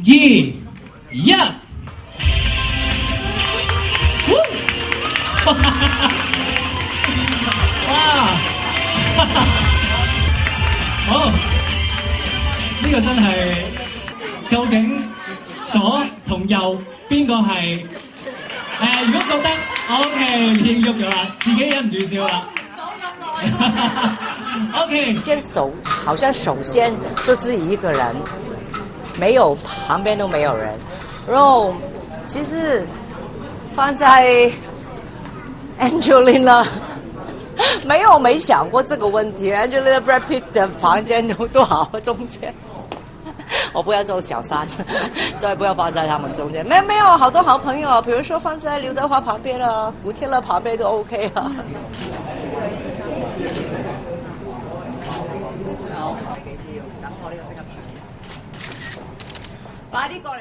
1、哇！好，呢個真係究竟左同右邊個係？如果覺得 OK， 已經喐咗啦，自己忍唔住笑啦。OK， 好像首先就自己一个人，没有旁边都没有人，然后其实放在 Angelina 没想过这个问题 ，Angelina Brad Pitt 的房间都多好，中间。我不要做小三，再不要放在他们中间。没有，好多好朋友，比如说放在刘德华旁边啊，古天乐旁边都 OK 啊。好，等我呢個識得快啲過嚟。